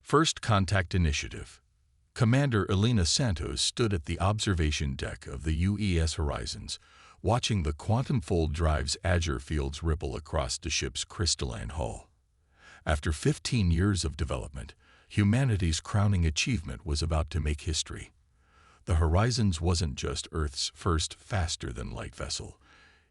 First Contact Initiative. Commander Elena Santos stood at the observation deck of the UES Horizons, watching the quantum-fold drive's azure fields ripple across the ship's crystalline hull. After 15 years of development, humanity's crowning achievement was about to make history. The Horizons wasn't just Earth's first faster-than-light vessel.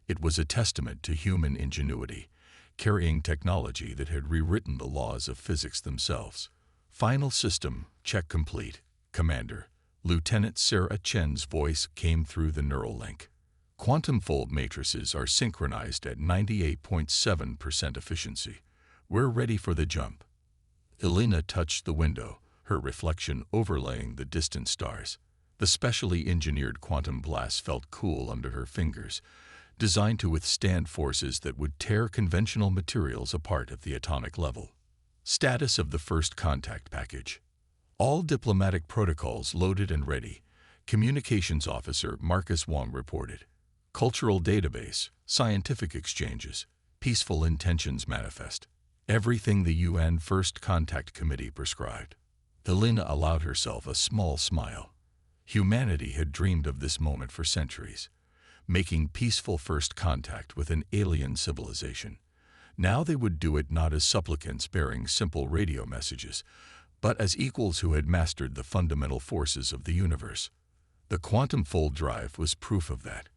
It was a testament to human ingenuity, carrying technology that had rewritten the laws of physics themselves. Final system check complete, Commander. Lieutenant Sarah Chen's voice came through the neural link. Quantum fold matrices are synchronized at 98.7% efficiency. We're ready for the jump. Elena touched the window, her reflection overlaying the distant stars. The specially engineered quantum glass felt cool under her fingers, designed to withstand forces that would tear conventional materials apart at the atomic level. Status of the First Contact Package. All diplomatic protocols loaded and ready, Communications Officer Marcus Wong reported. Cultural database, scientific exchanges, peaceful intentions manifest. Everything the UN First Contact Committee prescribed. Elena allowed herself a small smile. Humanity had dreamed of this moment for centuries, making peaceful first contact with an alien civilization. Now they would do it not as supplicants bearing simple radio messages, but as equals who had mastered the fundamental forces of the universe. The quantum fold drive was proof of that.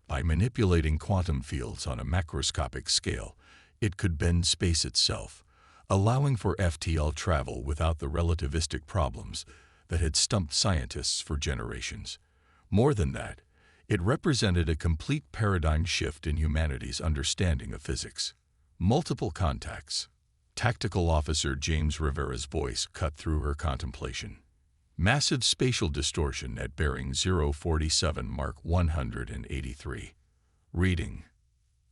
By manipulating quantum fields on a macroscopic scale, it could bend space itself, allowing for FTL travel without the relativistic problems that had stumped scientists for generations. More than that, it represented a complete paradigm shift in humanity's understanding of physics. Multiple contacts. Tactical Officer James Rivera's voice cut through her contemplation. Massive spatial distortion at bearing 047 Mark 183. Reading.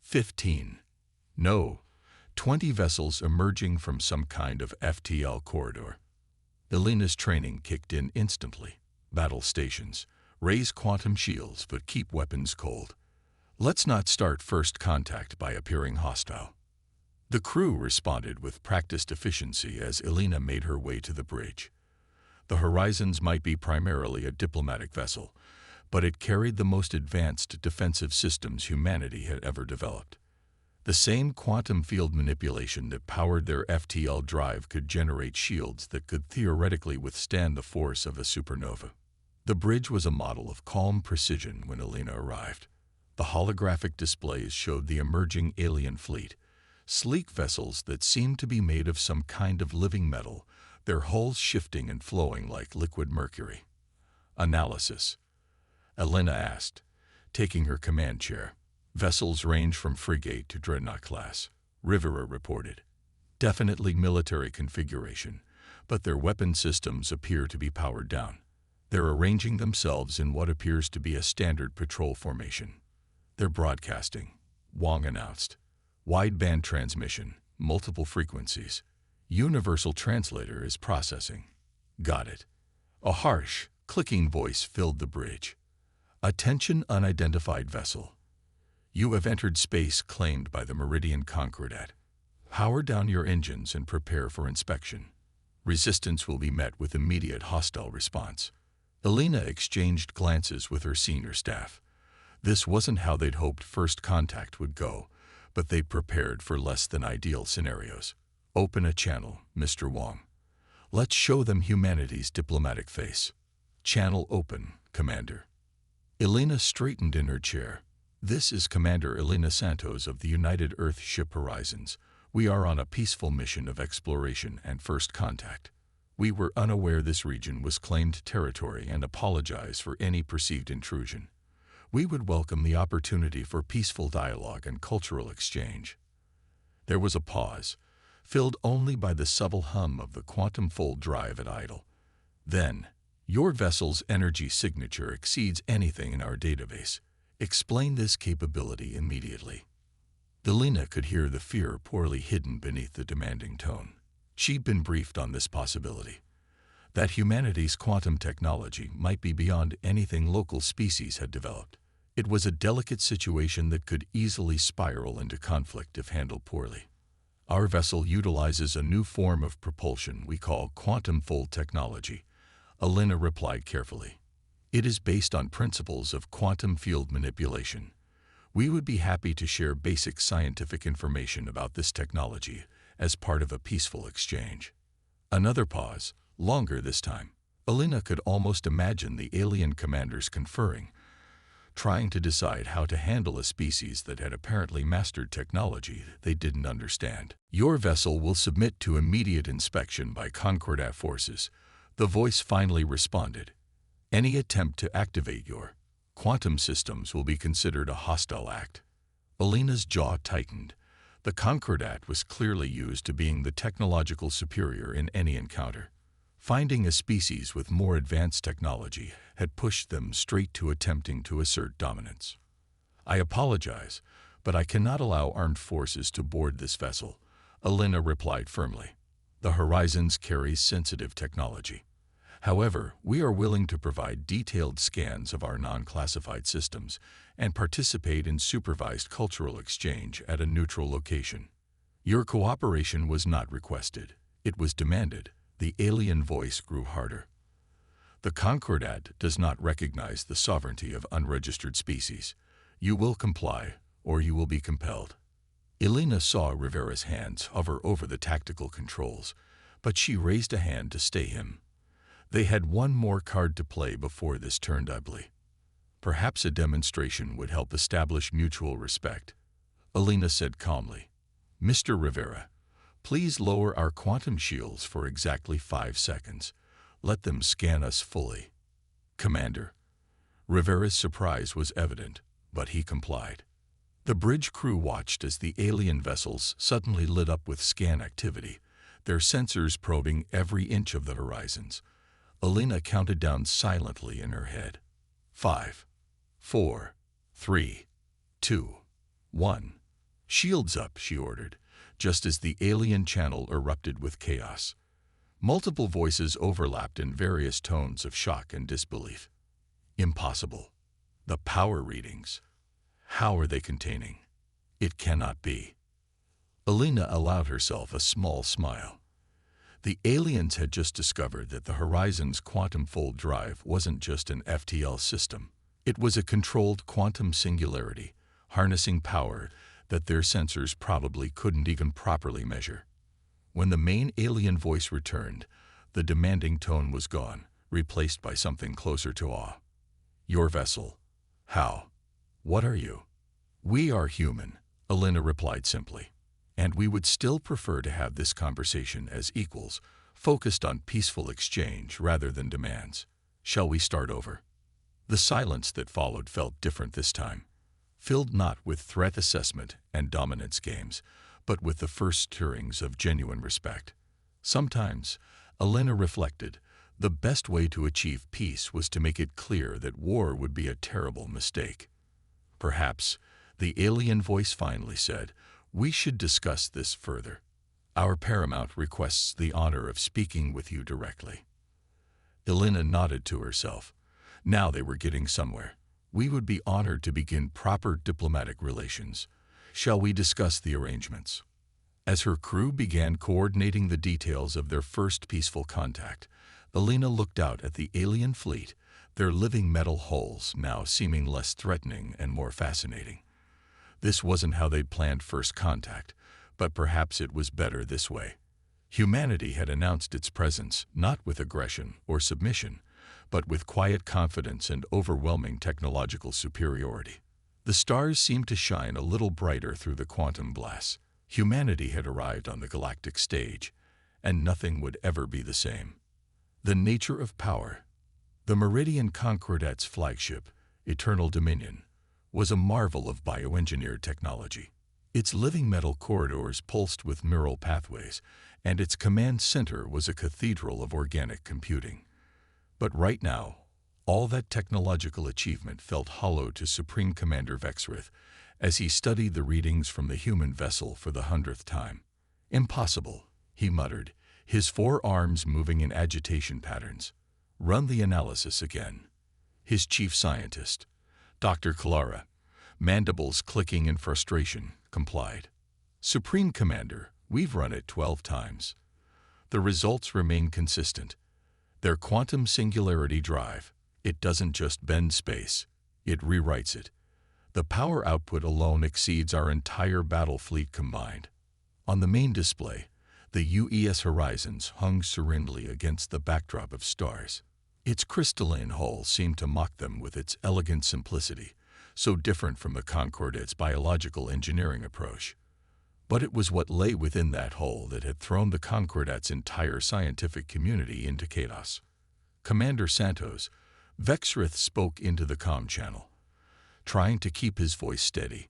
15. No. 20 vessels emerging from some kind of FTL corridor. Elena's training kicked in instantly. Battle stations. Raise quantum shields but keep weapons cold. Let's not start first contact by appearing hostile. The crew responded with practiced efficiency as Elena made her way to the bridge. The Horizons might be primarily a diplomatic vessel, but it carried the most advanced defensive systems humanity had ever developed. The same quantum field manipulation that powered their FTL drive could generate shields that could theoretically withstand the force of a supernova. The bridge was a model of calm precision when Elena arrived. The holographic displays showed the emerging alien fleet, sleek vessels that seemed to be made of some kind of living metal, their hulls shifting and flowing like liquid mercury. Analysis. Elena asked, taking her command chair. Vessels range from frigate to dreadnought class, Rivera reported. Definitely military configuration, but their weapon systems appear to be powered down. They're arranging themselves in what appears to be a standard patrol formation. They're broadcasting, Wong announced. Wideband transmission, multiple frequencies. Universal translator is processing. Got it. A harsh, clicking voice filled the bridge. Attention unidentified vessel. You have entered space claimed by the Meridian Concordat. Power down your engines and prepare for inspection. Resistance will be met with immediate hostile response. Elena exchanged glances with her senior staff. This wasn't how they'd hoped first contact would go, but they'd prepared for less than ideal scenarios. Open a channel, Mr. Wong. Let's show them humanity's diplomatic face. Channel open, Commander. Elena straightened in her chair. This is Commander Elena Santos of the United Earth Ship Horizons. We are on a peaceful mission of exploration and first contact. We were unaware this region was claimed territory and apologize for any perceived intrusion. We would welcome the opportunity for peaceful dialogue and cultural exchange. There was a pause, filled only by the subtle hum of the quantum fold drive at idle. Then, your vessel's energy signature exceeds anything in our database. Explain this capability immediately. Elena could hear the fear poorly hidden beneath the demanding tone. She'd been briefed on this possibility, that humanity's quantum technology might be beyond anything local species had developed. It was a delicate situation that could easily spiral into conflict if handled poorly. Our vessel utilizes a new form of propulsion we call quantum fold technology, Alina replied carefully. It is based on principles of quantum field manipulation. We would be happy to share basic scientific information about this technology as part of a peaceful exchange. Another pause, longer this time. Alina could almost imagine the alien commanders conferring, trying to decide how to handle a species that had apparently mastered technology they didn't understand. Your vessel will submit to immediate inspection by Concordat forces, the voice finally responded. Any attempt to activate your quantum systems will be considered a hostile act. Alina's jaw tightened. The Concordat was clearly used to being the technological superior in any encounter. Finding a species with more advanced technology had pushed them straight to attempting to assert dominance. I apologize, but I cannot allow armed forces to board this vessel, Alina replied firmly. The Horizons carries sensitive technology. However, we are willing to provide detailed scans of our non-classified systems and participate in supervised cultural exchange at a neutral location. Your cooperation was not requested. It was demanded. The alien voice grew harder. The Concordat does not recognize the sovereignty of unregistered species. You will comply, or you will be compelled. Alina saw Rivera's hands hover over the tactical controls, but she raised a hand to stay him. They had one more card to play before this turned ugly. Perhaps a demonstration would help establish mutual respect. Alina said calmly, Mr. Rivera, please lower our quantum shields for exactly 5 seconds. Let them scan us fully. Commander. Rivera's surprise was evident, but he complied. The bridge crew watched as the alien vessels suddenly lit up with scan activity, their sensors probing every inch of the horizons. Alina counted down silently in her head. 5, 4, 3, 2, 1. Shields up, she ordered, just as the alien channel erupted with chaos. Multiple voices overlapped in various tones of shock and disbelief. Impossible. The power readings. How are they containing? It cannot be. Alina allowed herself a small smile. The aliens had just discovered that the Horizon's quantum fold drive wasn't just an FTL system. It was a controlled quantum singularity, harnessing power that their sensors probably couldn't even properly measure. When the main alien voice returned, the demanding tone was gone, replaced by something closer to awe. Your vessel. How? What are you? We are human, Alina replied simply. And we would still prefer to have this conversation as equals, focused on peaceful exchange rather than demands. Shall we start over? The silence that followed felt different this time, filled not with threat assessment and dominance games, but with the first stirrings of genuine respect. Sometimes, Alina reflected, the best way to achieve peace was to make it clear that war would be a terrible mistake. Perhaps, the alien voice finally said, we should discuss this further. Our paramount requests the honor of speaking with you directly. Alina nodded to herself. Now they were getting somewhere. We would be honored to begin proper diplomatic relations. Shall we discuss the arrangements? As her crew began coordinating the details of their first peaceful contact, Alina looked out at the alien fleet, their living metal hulls now seeming less threatening and more fascinating. This wasn't how they'd planned first contact, but perhaps it was better this way. Humanity had announced its presence not with aggression or submission, but with quiet confidence and overwhelming technological superiority. The stars seemed to shine a little brighter through the quantum glass. Humanity had arrived on the galactic stage, and nothing would ever be the same. The nature of power. The Meridian Concordat's flagship, Eternal Dominion, was a marvel of bioengineered technology. Its living metal corridors pulsed with neural pathways, and its command center was a cathedral of organic computing. But right now, all that technological achievement felt hollow to Supreme Commander Vexrith as he studied the readings from the human vessel for the 100th time. Impossible, he muttered, his forearms moving in agitation patterns. Run the analysis again. His chief scientist, Dr. Clara, mandibles clicking in frustration, complied. Supreme Commander, We've run it 12 times. The results remain consistent. Their quantum singularity drive, it doesn't just bend space, it rewrites it. The power output alone exceeds our entire battle fleet combined. On the main display, the UES Horizons hung serenely against the backdrop of stars. Its crystalline hull seemed to mock them with its elegant simplicity, so different from the Concordate's biological engineering approach. But it was what lay within that hull that had thrown the Concordate's entire scientific community into chaos. Commander Santos, Vexrith spoke into the comm channel, trying to keep his voice steady.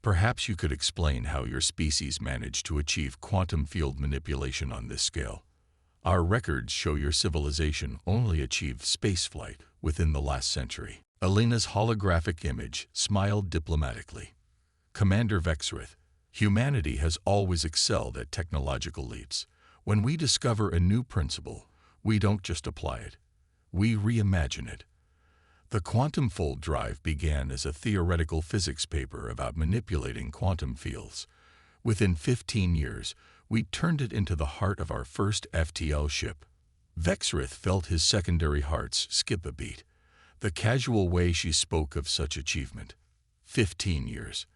Perhaps you could explain how your species managed to achieve quantum field manipulation on this scale. Our records show your civilization only achieved spaceflight within the last century. Alina's holographic image smiled diplomatically. Commander Vexrith, humanity has always excelled at technological leaps. When we discover a new principle, we don't just apply it, we reimagine it. The quantum fold drive began as a theoretical physics paper about manipulating quantum fields. Within 15 years, we turned it into the heart of our first FTL ship. Vexrith felt his secondary hearts skip a beat. The casual way she spoke of such achievement. 15 years.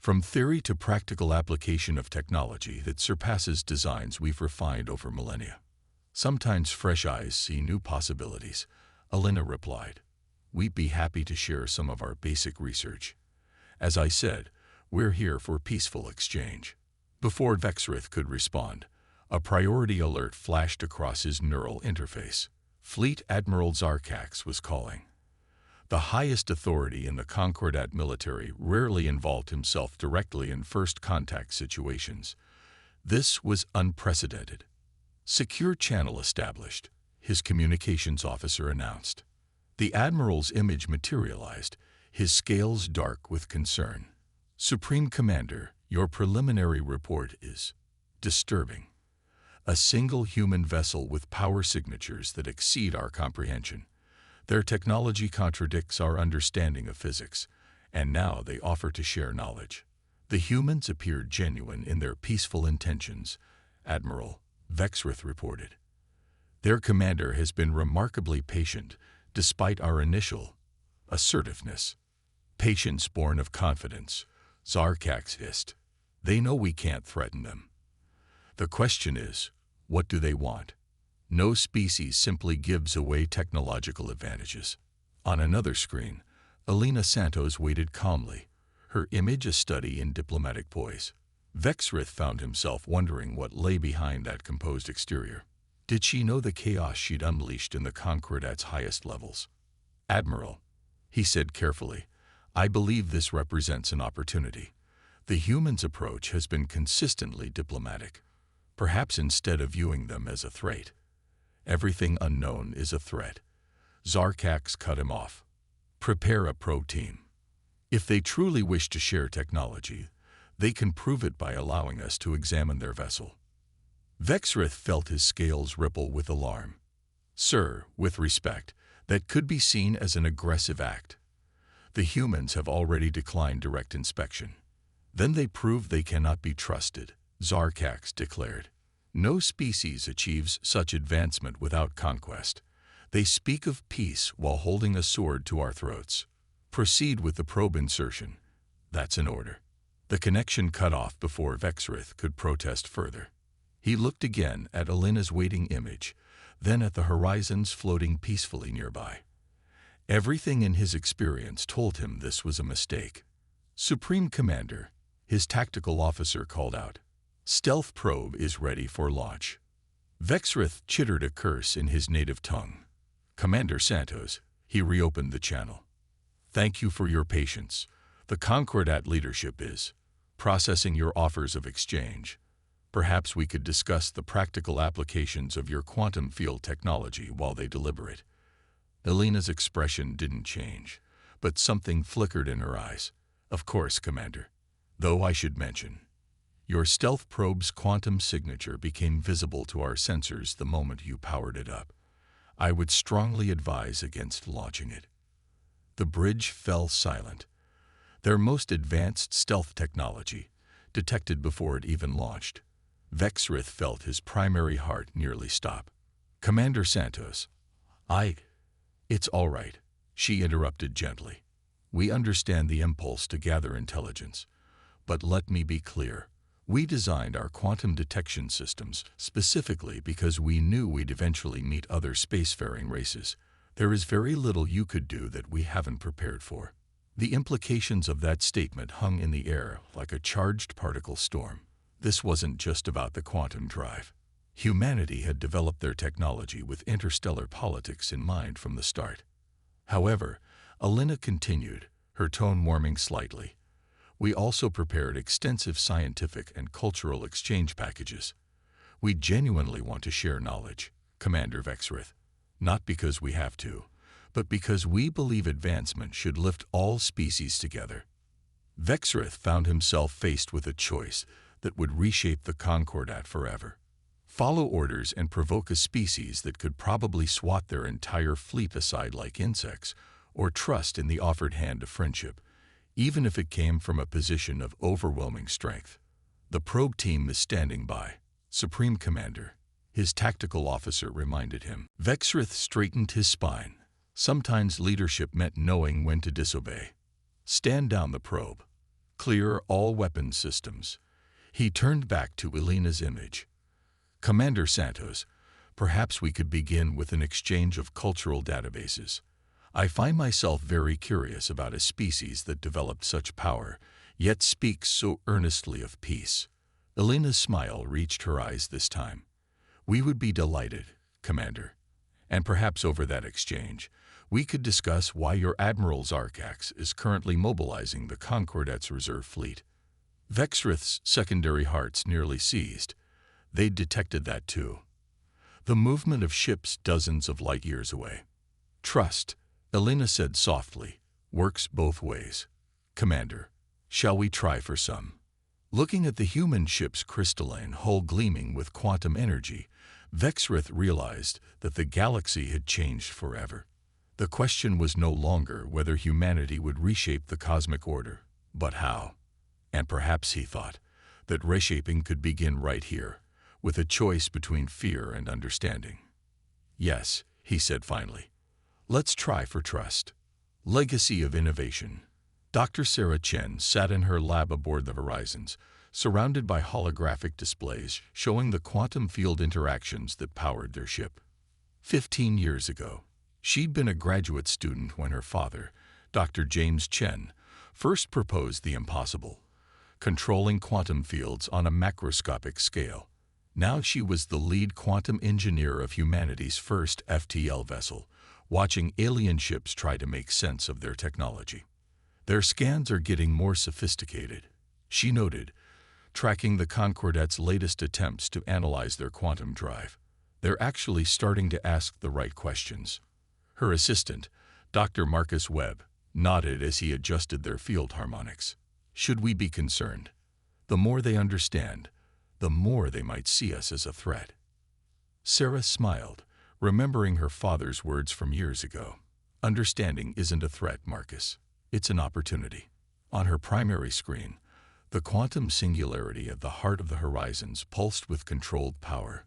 From theory to practical application of technology that surpasses designs we've refined over millennia. Sometimes fresh eyes see new possibilities, Alina replied. We'd be happy to share some of our basic research. As I said, we're here for peaceful exchange. Before Vexrith could respond, a priority alert flashed across his neural interface. Fleet Admiral Zarkax was calling. The highest authority in the Concordat military rarely involved himself directly in first contact situations. This was unprecedented. Secure channel established, his communications officer announced. The Admiral's image materialized, his scales dark with concern. Supreme Commander, your preliminary report is disturbing. A single human vessel with power signatures that exceed our comprehension. Their technology contradicts our understanding of physics, and now they offer to share knowledge. The humans appeared genuine in their peaceful intentions, Admiral Vexrith reported. Their commander has been remarkably patient, despite our initial assertiveness. Patience born of confidence, Zarkax hissed. They know we can't threaten them. The question is, what do they want? No species simply gives away technological advantages. On another screen, Alina Santos waited calmly, her image a study in diplomatic poise. Vexrith found himself wondering what lay behind that composed exterior. Did she know the chaos she'd unleashed in the Concordat's highest levels? Admiral, he said carefully, I believe this represents an opportunity. The humans' approach has been consistently diplomatic. Perhaps instead of viewing them as a threat. Everything unknown is a threat. Zarkax cut him off. Prepare a probe team. If they truly wish to share technology, they can prove it by allowing us to examine their vessel. Vexrith felt his scales ripple with alarm. Sir, with respect, that could be seen as an aggressive act. The humans have already declined direct inspection. Then they prove they cannot be trusted, Zarkax declared. No species achieves such advancement without conquest. They speak of peace while holding a sword to our throats. Proceed with the probe insertion. That's an order. The connection cut off before Vexrith could protest further. He looked again at Alina's waiting image, then at the horizons floating peacefully nearby. Everything in his experience told him this was a mistake. Supreme Commander, his tactical officer called out. Stealth probe is ready for launch. Vexrith chittered a curse in his native tongue. Commander Santos, he reopened the channel. Thank you for your patience. The Concordat leadership is processing your offers of exchange. Perhaps we could discuss the practical applications of your quantum field technology while they deliberate. Alina's expression didn't change, but something flickered in her eyes. Of course, Commander. Though I should mention, your stealth probe's quantum signature became visible to our sensors the moment you powered it up. I would strongly advise against launching it. The bridge fell silent. Their most advanced stealth technology, detected before it even launched. Vexrith felt his primary heart nearly stop. "Commander Santos, It's all right," she interrupted gently. "We understand the impulse to gather intelligence. But let me be clear. We designed our quantum detection systems specifically because we knew we'd eventually meet other spacefaring races. There is very little you could do that we haven't prepared for." The implications of that statement hung in the air like a charged particle storm. This wasn't just about the quantum drive. Humanity had developed their technology with interstellar politics in mind from the start. However, Alina continued, her tone warming slightly. "We also prepared extensive scientific and cultural exchange packages. We genuinely want to share knowledge, Commander Vexrith, not because we have to, but because we believe advancement should lift all species together." Vexrith found himself faced with a choice that would reshape the Concordat forever. Follow orders and provoke a species that could probably swat their entire fleet aside like insects, or trust in the offered hand of friendship, even if it came from a position of overwhelming strength. "The probe team is standing by, Supreme Commander," his tactical officer reminded him. Vexrith straightened his spine. Sometimes leadership meant knowing when to disobey. "Stand down the probe. Clear all weapons systems." He turned back to Alina's image. "Commander Santos, perhaps we could begin with an exchange of cultural databases. I find myself very curious about a species that developed such power, yet speaks so earnestly of peace." Alina's smile reached her eyes this time. "We would be delighted, Commander. And perhaps over that exchange, we could discuss why your Admiral's Arcax is currently mobilizing the Concordat's reserve fleet." Vexrith's secondary hearts nearly seized. They'd detected that too. The movement of ships dozens of light years away. "Trust," Alina said softly, "works both ways. Commander, shall we try for some?" Looking at the human ship's crystalline hull gleaming with quantum energy, Vexrith realized that the galaxy had changed forever. The question was no longer whether humanity would reshape the cosmic order, but how. And perhaps, he thought, that reshaping could begin right here, with a choice between fear and understanding. "Yes," he said finally. "Let's try for trust." Legacy of innovation. Dr. Sarah Chen sat in her lab aboard the Horizons, surrounded by holographic displays showing the quantum field interactions that powered their ship. 15 years ago, she'd been a graduate student when her father, Dr. James Chen, first proposed the impossible, controlling quantum fields on a macroscopic scale. Now she was the lead quantum engineer of humanity's first FTL vessel, watching alien ships try to make sense of their technology. "Their scans are getting more sophisticated," she noted, tracking the Concordat's latest attempts to analyze their quantum drive. "They're actually starting to ask the right questions." Her assistant, Dr. Marcus Webb, nodded as he adjusted their field harmonics. "Should we be concerned? The more they understand, the more they might see us as a threat." Sarah smiled, remembering her father's words from years ago. "Understanding isn't a threat, Marcus. It's an opportunity." On her primary screen, the quantum singularity at the heart of the Horizons pulsed with controlled power.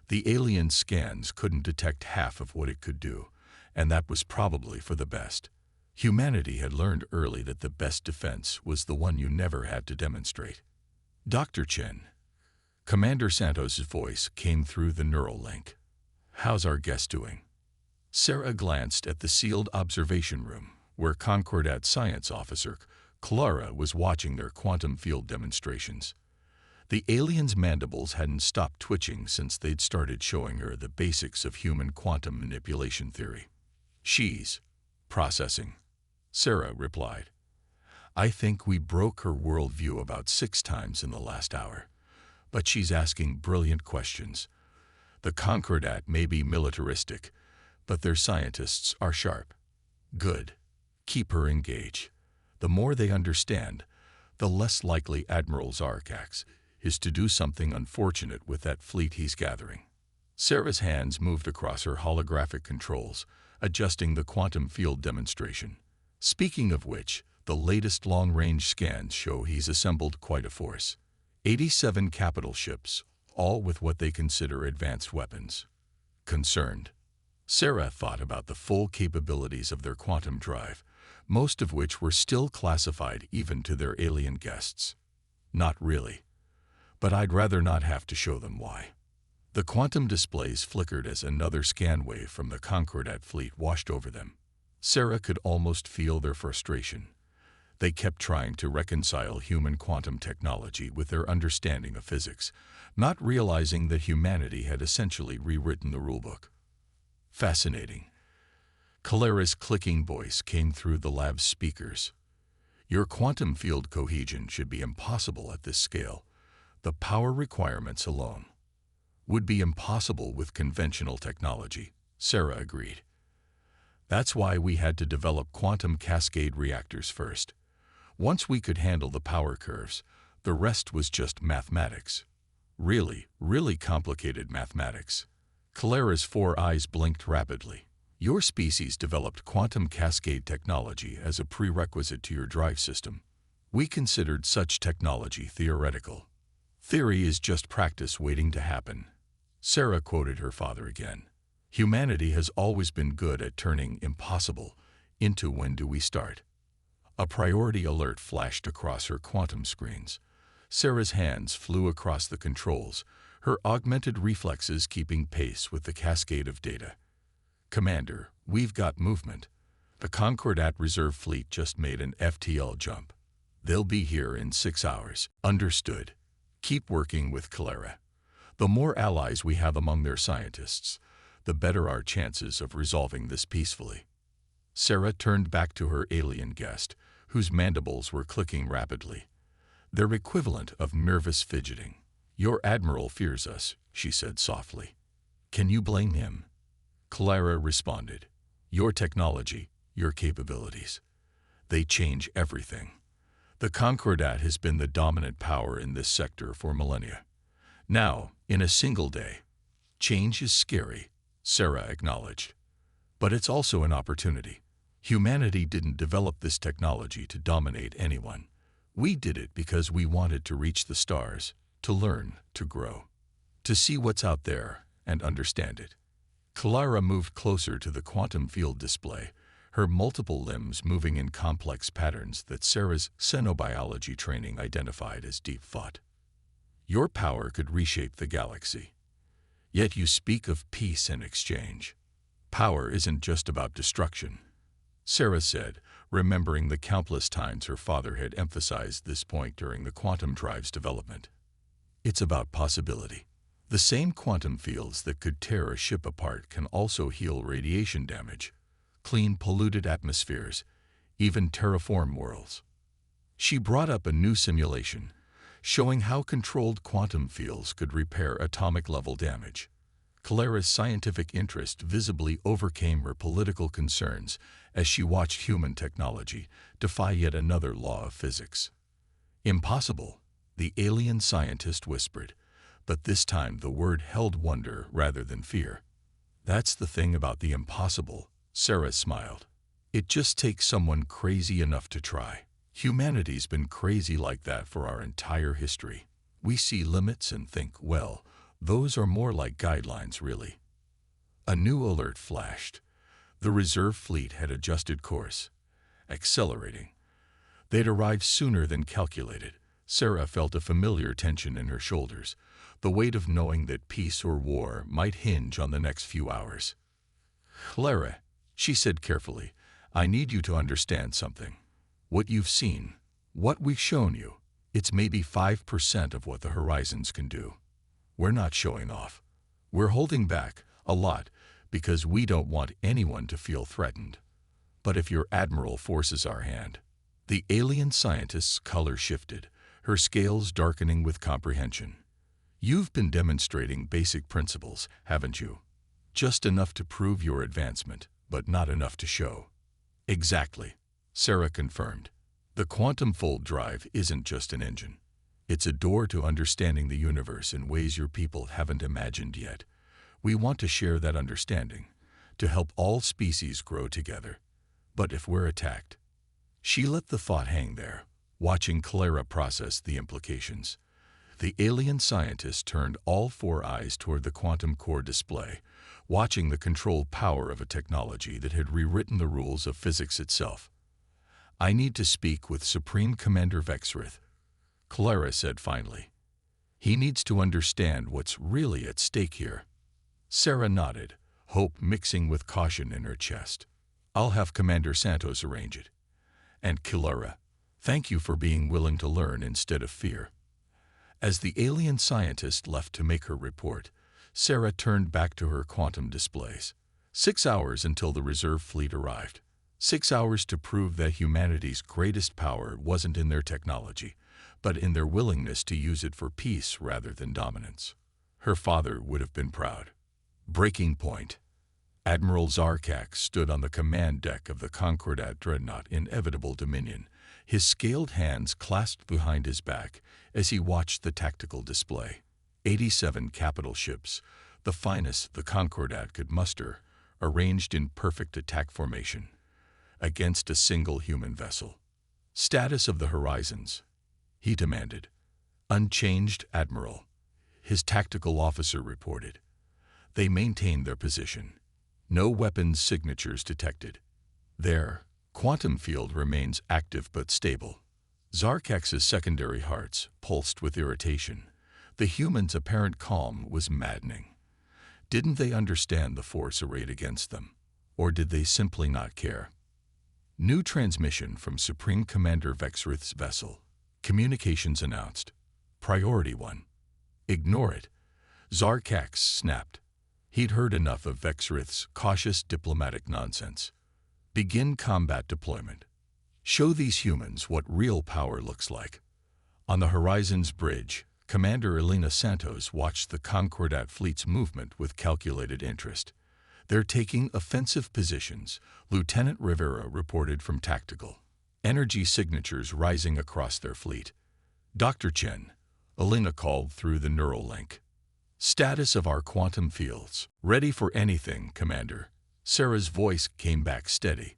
The alien scans couldn't detect half of what it could do, and that was probably for the best. Humanity had learned early that the best defense was the one you never had to demonstrate. "Dr. Chen." Commander Santos's voice came through the neural link. "How's our guest doing?" Sarah glanced at the sealed observation room, where Concordat science officer Clara was watching their quantum field demonstrations. The alien's mandibles hadn't stopped twitching since they'd started showing her the basics of human quantum manipulation theory. "She's processing," Sarah replied. "I think we broke her worldview about 6 times in the last hour. But she's asking brilliant questions. The Concordat may be militaristic, but their scientists are sharp." "Good. Keep her engaged. The more they understand, the less likely Admiral's Arcax is to do something unfortunate with that fleet he's gathering." Sarah's hands moved across her holographic controls, adjusting the quantum field demonstration. "Speaking of which, the latest long-range scans show he's assembled quite a force. 87 capital ships, all with what they consider advanced weapons. Concerned, Sarah thought about the full capabilities of their quantum drive, most of which were still classified even to their alien guests. Not really. But I'd rather not have to show them why. The quantum displays flickered as another scan wave from the Concordat fleet washed over them. Sarah could almost feel their frustration. They kept trying to reconcile human quantum technology with their understanding of physics, not realizing that humanity had essentially rewritten the rulebook. Fascinating. Calera's clicking voice came through the lab's speakers. Your quantum field cohesion should be impossible at this scale. The power requirements alone would be impossible with conventional technology, Sarah agreed. That's why we had to develop quantum cascade reactors first. Once we could handle the power curves, the rest was just mathematics. Really, really complicated mathematics. Calera's 4 eyes blinked rapidly. Your species developed quantum cascade technology as a prerequisite to your drive system. We considered such technology theoretical. Theory is just practice waiting to happen. Sarah quoted her father again. Humanity has always been good at turning impossible into when do we start. A priority alert flashed across her quantum screens. Sarah's hands flew across the controls, her augmented reflexes keeping pace with the cascade of data. Commander, we've got movement. The Concordat Reserve Fleet just made an FTL jump. They'll be here in 6 hours. Understood. Keep working with Calera. The more allies we have among their scientists, the better our chances of resolving this peacefully. Sarah turned back to her alien guest, whose mandibles were clicking rapidly. Their equivalent of nervous fidgeting. Your admiral fears us, she said softly. Can you blame him? Calera responded. Your technology, your capabilities. They change everything. The Concordat has been the dominant power in this sector for millennia. Now, in a single day, change is scary, Sarah acknowledged. But it's also an opportunity. Humanity didn't develop this technology to dominate anyone. We did it because we wanted to reach the stars, to learn, to grow, to see what's out there and understand it. Calera moved closer to the quantum field display, her multiple limbs moving in complex patterns that Sarah's xenobiology training identified as deep thought. Your power could reshape the galaxy. Yet you speak of peace and exchange. Power isn't just about destruction, Sarah said, remembering the countless times her father had emphasized this point during the quantum drive's development. It's about possibility. The same quantum fields that could tear a ship apart can also heal radiation damage, clean polluted atmospheres, even terraform worlds. She brought up a new simulation, showing how controlled quantum fields could repair atomic-level damage. Calera's scientific interest visibly overcame her political concerns as she watched human technology defy yet another law of physics. Impossible, the alien scientist whispered, but this time the word held wonder rather than fear. That's the thing about the impossible, Sarah smiled. It just takes someone crazy enough to try. Humanity's been crazy like that for our entire history. We see limits and think, well, those are more like guidelines, really. A new alert flashed. The reserve fleet had adjusted course, accelerating. They'd arrived sooner than calculated. Sarah felt a familiar tension in her shoulders, the weight of knowing that peace or war might hinge on the next few hours. Calera, she said carefully, I need you to understand something. What you've seen, what we've shown you, it's maybe 5% of what the horizons can do. We're not showing off. We're holding back a lot because we don't want anyone to feel threatened. But if your admiral forces our hand, the alien scientist's color shifted, her scales darkening with comprehension. You've been demonstrating basic principles, haven't you? Just enough to prove your advancement, but not enough to show. Exactly, Sarah confirmed. The quantum fold drive isn't just an engine. It's a door to understanding the universe in ways your people haven't imagined yet. We want to share that understanding, to help all species grow together. But if we're attacked, she let the thought hang there, watching Calera process the implications. The alien scientist turned all four eyes toward the quantum core display, watching the controlled power of a technology that had rewritten the rules of physics itself. "I need to speak with Supreme Commander Vexrith," Clara said finally. "He needs to understand what's really at stake here." Sarah nodded, hope mixing with caution in her chest. "I'll have Commander Santos arrange it. And Clara, thank you for being willing to learn instead of fear." As the alien scientist left to make her report, Sarah turned back to her quantum displays. 6 hours until the reserve fleet arrived. 6 hours to prove that humanity's greatest power wasn't in their technology, but in their willingness to use it for peace rather than dominance. Her father would have been proud. Breaking point. Admiral Zarkak stood on the command deck of the Concordat dreadnought Inevitable Dominion, his scaled hands clasped behind his back as he watched the tactical display. 87 capital ships, the finest the Concordat could muster, arranged in perfect attack formation, against a single human vessel. "Status of the horizons," he demanded. "Unchanged, Admiral," his tactical officer reported. They maintained their position. No weapons signatures detected. Their quantum field remains active but stable. Zarkax's secondary hearts pulsed with irritation. The humans' apparent calm was maddening. Didn't they understand the force arrayed against them? Or did they simply not care? New transmission from Supreme Commander Vexrith's vessel. Communications announced. Priority 1. "Ignore it," Zarkax snapped. He'd heard enough of Vexrith's cautious diplomatic nonsense. "Begin combat deployment. Show these humans what real power looks like." On the Horizon's bridge, Commander Elena Santos watched the Concordat fleet's movement with calculated interest. "They're taking offensive positions," Lieutenant Rivera reported from tactical. "Energy signatures rising across their fleet." "Dr. Chen," Elena called through the neural link. "Status of our quantum fields." "Ready for anything, Commander." Sarah's voice came back steady.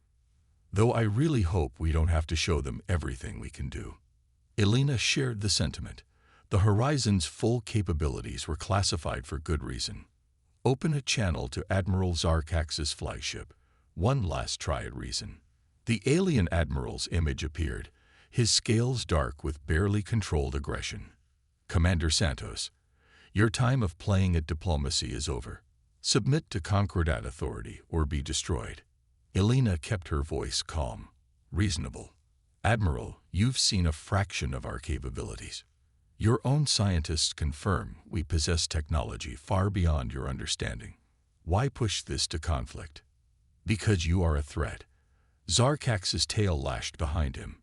"Though I really hope we don't have to show them everything we can do." Elena shared the sentiment. The Horizon's full capabilities were classified for good reason. "Open a channel to Admiral Zarkax's flagship." One last try at reason. The alien admiral's image appeared, his scales dark with barely controlled aggression. "Commander Santos, your time of playing at diplomacy is over. Submit to Concordat authority or be destroyed." Elena kept her voice calm, reasonable. "Admiral, you've seen a fraction of our capabilities. Your own scientists confirm we possess technology far beyond your understanding. Why push this to conflict?" "Because you are a threat." Zarkax's tail lashed behind him.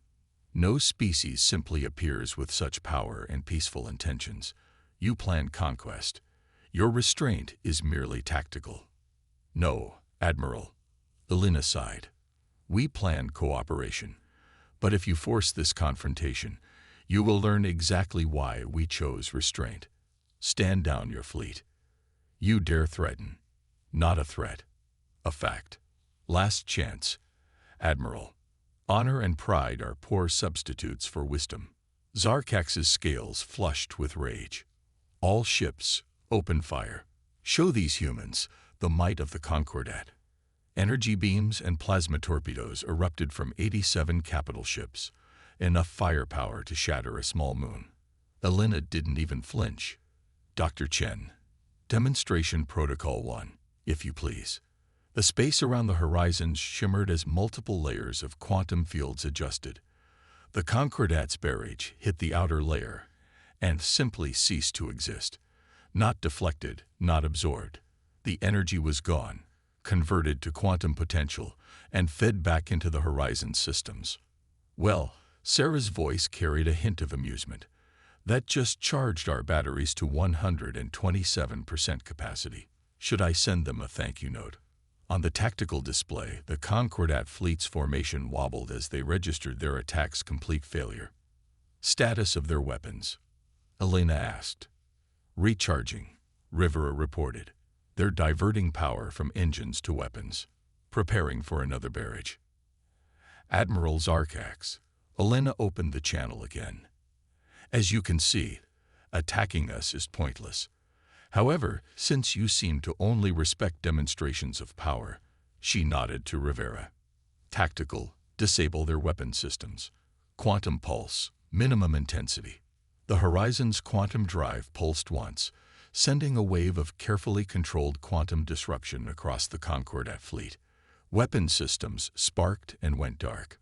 "No species simply appears with such power and peaceful intentions. You plan conquest. Your restraint is merely tactical." "No, Admiral," Elena sighed. "We plan cooperation. But if you force this confrontation, you will learn exactly why we chose restraint. Stand down your fleet. You dare threaten. Not a threat. A fact. Last chance, Admiral. Honor and pride are poor substitutes for wisdom." Zarkax's scales flushed with rage. "All ships, open fire. Show these humans the might of the Concordat." Energy beams and plasma torpedoes erupted from 87 capital ships, enough firepower to shatter a small moon. Elena didn't even flinch. "Dr. Chen, Demonstration Protocol 1, if you please." The space around the horizons shimmered as multiple layers of quantum fields adjusted. The Concordat's barrage hit the outer layer and simply ceased to exist. Not deflected, not absorbed. The energy was gone, converted to quantum potential, and fed back into the Horizon systems. "Well," Sarah's voice carried a hint of amusement, "that just charged our batteries to 127% capacity. Should I send them a thank you note?" On the tactical display, the Concordat fleet's formation wobbled as they registered their attack's complete failure. "Status of their weapons?" Elena asked. "Recharging," Rivera reported. "They're diverting power from engines to weapons, preparing for another barrage." "Admiral Zarkax." Elena opened the channel again. "As you can see, Attacking us is pointless. However, since you seem to only respect demonstrations of power, she nodded to Rivera. Tactical, disable their weapon systems. Quantum pulse, minimum intensity. The Horizon's quantum drive pulsed once, sending a wave of carefully controlled quantum disruption across the Concordat fleet. Weapon systems sparked and went dark.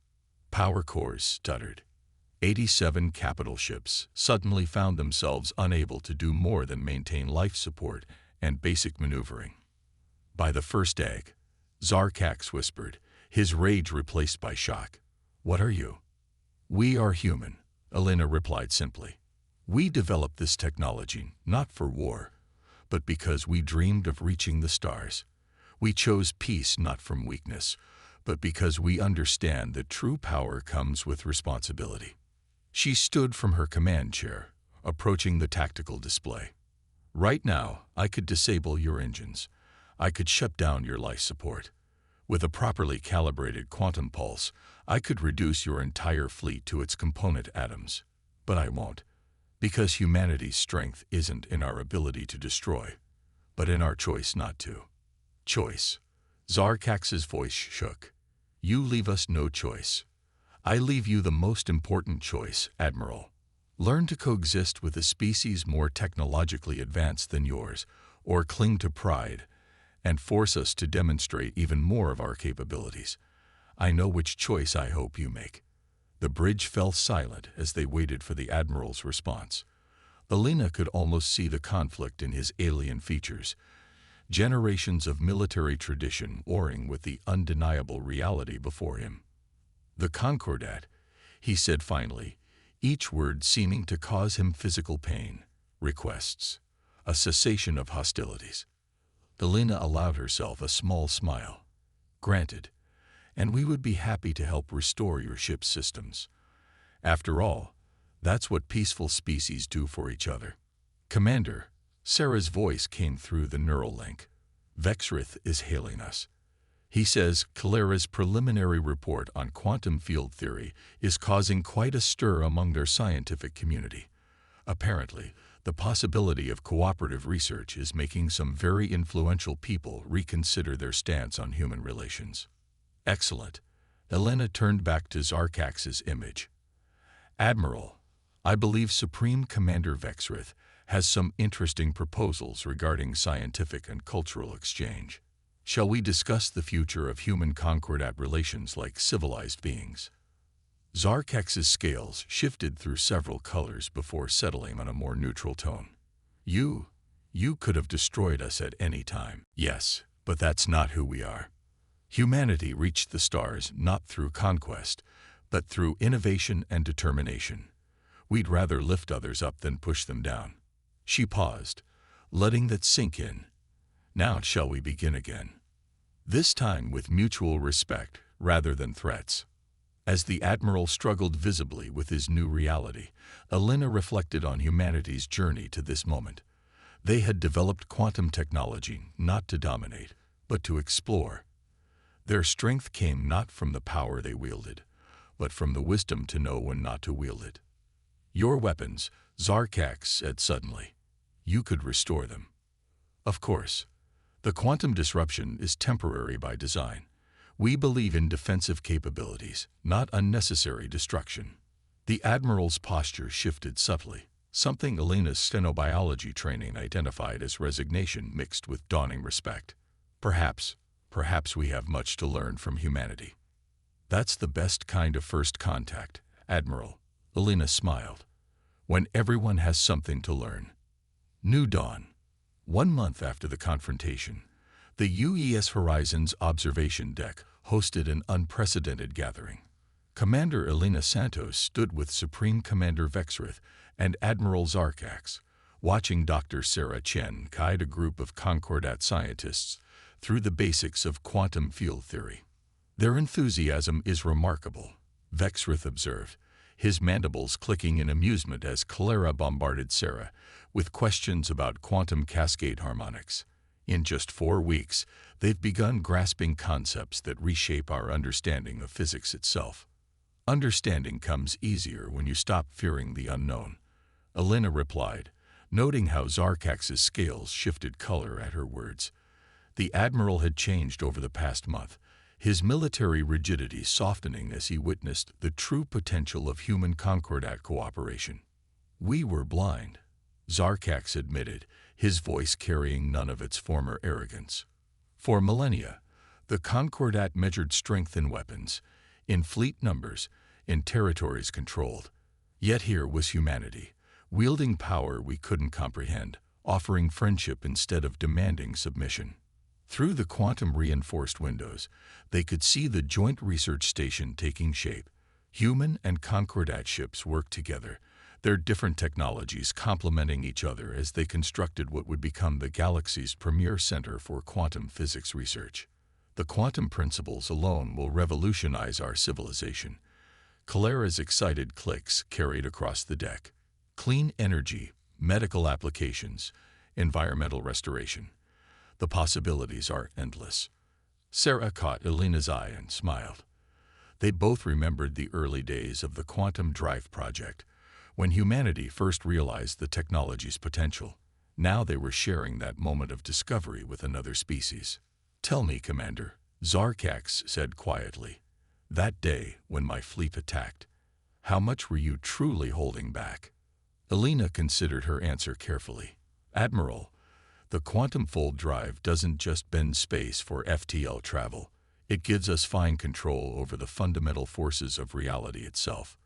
Power cores stuttered. 87 capital ships suddenly found themselves unable to do more than maintain life support and basic maneuvering. By the first egg, Zarkax whispered, his rage replaced by shock. "What are you?" "We are human," Elena replied simply. "We developed this technology not for war, but because we dreamed of reaching the stars. We chose peace not from weakness, but because we understand that true power comes with responsibility." She stood from her command chair, approaching the tactical display. "Right now, I could disable your engines. I could shut down your life support. With a properly calibrated quantum pulse, I could reduce your entire fleet to its component atoms. But I won't, because humanity's strength isn't in our ability to destroy, but in our choice not to." "Choice." Zarkax's voice shook. "You leave us no choice. I leave you the most important choice, Admiral. Learn to coexist with a species more technologically advanced than yours, or cling to pride and force us to demonstrate even more of our capabilities. I know which choice I hope you make." The bridge fell silent as they waited for the Admiral's response. Elena could almost see the conflict in his alien features, generations of military tradition warring with the undeniable reality before him. "The Concordat," he said finally, each word seeming to cause him physical pain, "requests a cessation of hostilities." Elena allowed herself a small smile. "Granted, and we would be happy to help restore your ship's systems. After all, that's what peaceful species do for each other." "Commander," Sarah's voice came through the neural link. "Vexrith is hailing us. He says Calera's preliminary report on quantum field theory is causing quite a stir among their scientific community. Apparently, the possibility of cooperative research is making some very influential people reconsider their stance on human relations." "Excellent." Elena turned back to Zarkax's image. "Admiral, I believe Supreme Commander Vexrith has some interesting proposals regarding scientific and cultural exchange. Shall we discuss the future of human Concordat relations like civilized beings?" Zarkax's scales shifted through several colors before settling on a more neutral tone. You could have destroyed us at any time." "Yes, but that's not who we are. Humanity reached the stars not through conquest, but through innovation and determination. We'd rather lift others up than push them down." She paused, letting that sink in. "Now shall we begin again? This time with mutual respect rather than threats." As the Admiral struggled visibly with his new reality, Elena reflected on humanity's journey to this moment. They had developed quantum technology not to dominate, but to explore. Their strength came not from the power they wielded, but from the wisdom to know when not to wield it. "Your weapons," Zarkax said suddenly. "You could restore them." "Of course. The quantum disruption is temporary by design. We believe in defensive capabilities, not unnecessary destruction." The Admiral's posture shifted subtly, something Elena's stenobiology training identified as resignation mixed with dawning respect. Perhaps we have much to learn from humanity." "That's the best kind of first contact, Admiral," Elena smiled. "When everyone has something to learn." New dawn. 1 month after the confrontation, the UES Horizon's observation deck hosted an unprecedented gathering. Commander Elena Santos stood with Supreme Commander Vexrith and Admiral Zarkax, watching Dr. Sarah Chen guide a group of Concordat scientists through the basics of quantum field theory. "Their enthusiasm is remarkable," Vexrith observed, his mandibles clicking in amusement as Calera bombarded Sarah with questions about quantum cascade harmonics. "In just 4 weeks, they've begun grasping concepts that reshape our understanding of physics itself." "Understanding comes easier when you stop fearing the unknown," Elena replied, noting how Zarkax's scales shifted color at her words. The Admiral had changed over the past month, his military rigidity softening as he witnessed the true potential of human Concordat cooperation. "We were blind," Zarkax admitted, his voice carrying none of its former arrogance. For millennia, the Concordat measured strength in weapons, in fleet numbers, in territories controlled. Yet here was humanity, wielding power we couldn't comprehend, offering friendship instead of demanding submission. Through the quantum-reinforced windows, they could see the joint research station taking shape. Human and Concordat ships worked together, their different technologies complementing each other as they constructed what would become the galaxy's premier center for quantum physics research. "The quantum principles alone will revolutionize our civilization." Kalera's excited clicks carried across the deck. Clean energy, medical applications, environmental restoration. The possibilities are endless. Sarah caught Elena's eye and smiled. They both remembered the early days of the Quantum Drive project, when humanity first realized the technology's potential. Now they were sharing that moment of discovery with another species. "Tell me, Commander," Zarkax said quietly, "that day when my fleet attacked, how much were you truly holding back?" Elena considered her answer carefully. "Admiral, the quantum fold drive doesn't just bend space for FTL travel. It gives us fine control over the fundamental forces of reality itself.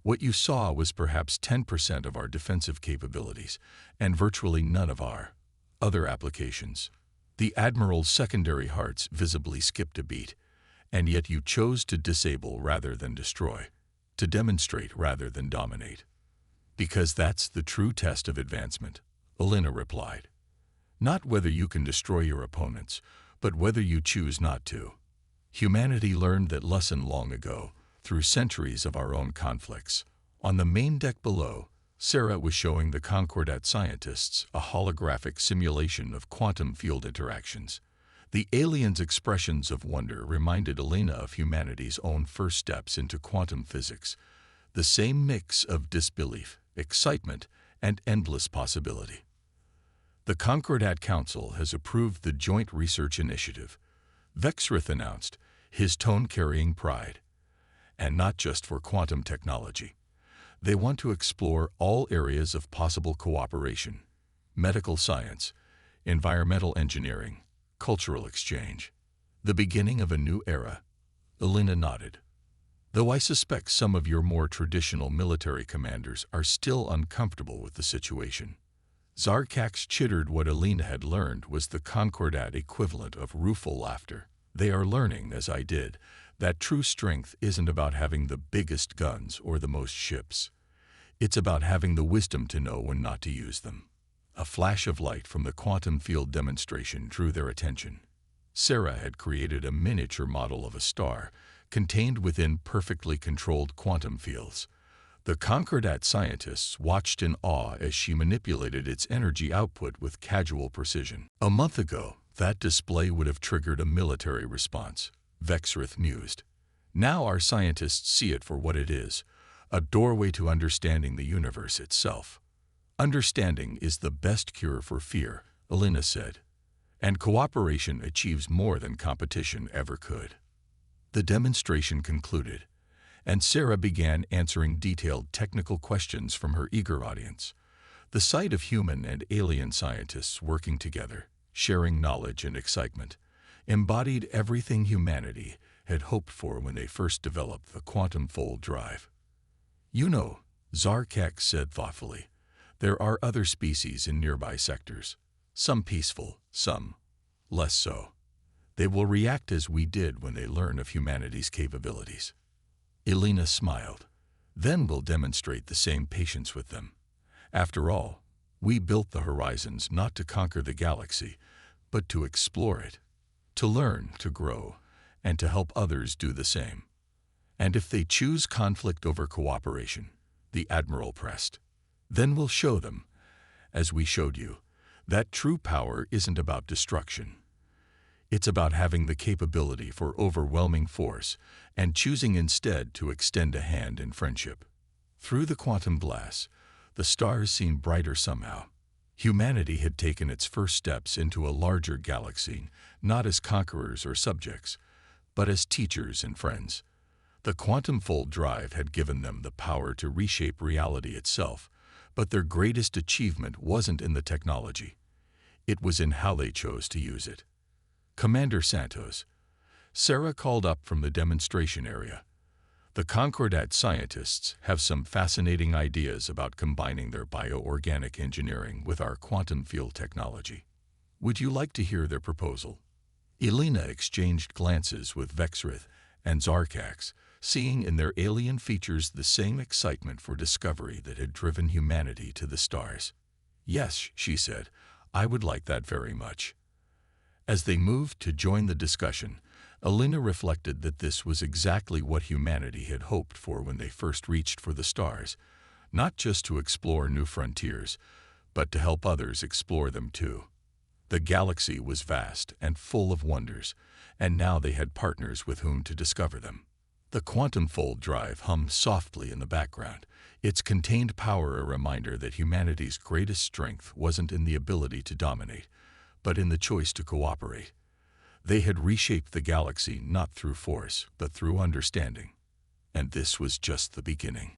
What you saw was perhaps 10% of our defensive capabilities, and virtually none of our other applications." The Admiral's secondary hearts visibly skipped a beat, "And yet you chose to disable rather than destroy, to demonstrate rather than dominate." "Because that's the true test of advancement," Elena replied. "Not whether you can destroy your opponents, but whether you choose not to." Humanity learned that lesson long ago, through centuries of our own conflicts. On the main deck below, Sarah was showing the Concordat scientists a holographic simulation of quantum field interactions. The aliens' expressions of wonder reminded Elena of humanity's own first steps into quantum physics, the same mix of disbelief, excitement, and endless possibility. "The Concordat Council has approved the Joint Research Initiative," Vexrith announced, his tone carrying pride. "And not just for quantum technology. They want to explore all areas of possible cooperation: medical science, environmental engineering, cultural exchange. The beginning of a new era." Elena nodded. "Though I suspect some of your more traditional military commanders are still uncomfortable with the situation." Zarkax chittered what Elena had learned was the Concordat equivalent of rueful laughter. "They are learning, as I did, that true strength isn't about having the biggest guns or the most ships. It's about having the wisdom to know when not to use them." A flash of light from the quantum field demonstration drew their attention. Sarah had created a miniature model of a star, contained within perfectly controlled quantum fields. The Concordat scientists watched in awe as she manipulated its energy output with casual precision. "A month ago, that display would have triggered a military response," Vexrith mused. "Now our scientists see it for what it is, a doorway to understanding the universe itself." "Understanding is the best cure for fear," Elena said. "And cooperation achieves more than competition ever could." The demonstration concluded, and Sarah began answering detailed technical questions from her eager audience. The sight of human and alien scientists working together, sharing knowledge and excitement, embodied everything humanity had hoped for when they first developed the quantum fold drive. "You know," Zarkax said thoughtfully, "there are other species in nearby sectors, some peaceful, some less so. They will react as we did when they learn of humanity's capabilities." Elena smiled. "Then we'll demonstrate the same patience with them. After all, we built the horizons not to conquer the galaxy, but to explore it, to learn, to grow, and to help others do the same. And if they choose conflict over cooperation," the Admiral pressed, "then we'll show them, as we showed you, that true power isn't about destruction. It's about having the capability for overwhelming force and choosing instead to extend a hand in friendship." Through the quantum glass, the stars seemed brighter somehow, Humanity had taken its first steps into a larger galaxy, not as conquerors or subjects, but as teachers and friends. The quantum fold drive had given them the power to reshape reality itself, but their greatest achievement wasn't in the technology. It was in how they chose to use it. Commander Santos. Sarah called up from the demonstration area. The Concordat scientists have some fascinating ideas about combining their bioorganic engineering with our quantum field technology. Would you like to hear their proposal? Elena exchanged glances with Vexrith and Zarkax, seeing in their alien features the same excitement for discovery that had driven humanity to the stars. Yes, she said, I would like that very much. As they moved to join the discussion, Elena reflected that this was exactly what humanity had hoped for when they first reached for the stars, not just to explore new frontiers, but to help others explore them too. The galaxy was vast and full of wonders, and now they had partners with whom to discover them. The quantum fold drive hummed softly in the background, its contained power a reminder that humanity's greatest strength wasn't in the ability to dominate, but in the choice to cooperate. They had reshaped the galaxy not through force, but through understanding. And this was just the beginning.